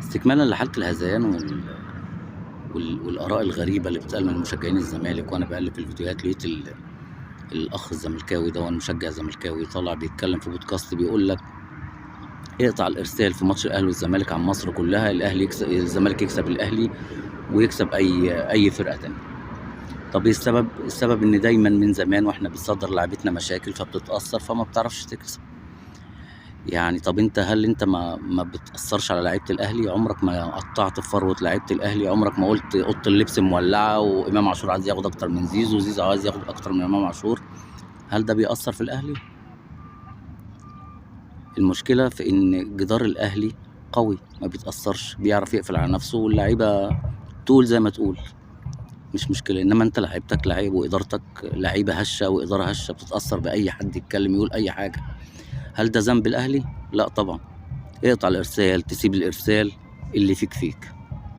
استكمالا لحالة الهذيان والآراء الغريبة اللي بتتقال من مشجعين الزمالك، وأنا باقلِّب في الفيديوهات لقيت الأخ الزملكاوي دوًّا مشجع زملكاوي طالع بيتكلم في بودكاست بيقول لك اقطع الإرسال في ماتش الأهلي والزمالك عن مصر كلها، الزمالك يكسب الأهلي ويكسب أي فرقة تانية. طب إيه السبب؟ السبب إن دايمًا من زمان وإحنا بتصدّر لعيبتنا مشاكل فبتتأثّر فما بتعرفش تكسب. يعني طب هل أنت ما بتأثّرش على لعيبة الأهلي؟ عمرك ما قطّعت في فروة لعيبة الأهلي؟ عمرك ما قُلت أوضة اللبس مولّعة وإمام عاشور عايز ياخد أكتر من زيزو، وزيزو عايز ياخد أكتر من إمام عاشور؟ هل ده بيأثّر في الأهلي؟ المشكلة في إن جدار الأهلي قوي ما بيتأثّرش، بيعرف يقفل على نَفْسه واللعيبة تقول زي ما تقول، مش مشكلة. إنّما أنت لعيبتك لعيب وإدارتك لعيبة هشة وإدارة هشة بتتأثّر بأي حد يتكلّم يقول أي حاجة. هل ده ذنب الأهلي؟ لأ طبعًا. اقطع الإرسال، تسيب الإرسال، اللي فيك فيك.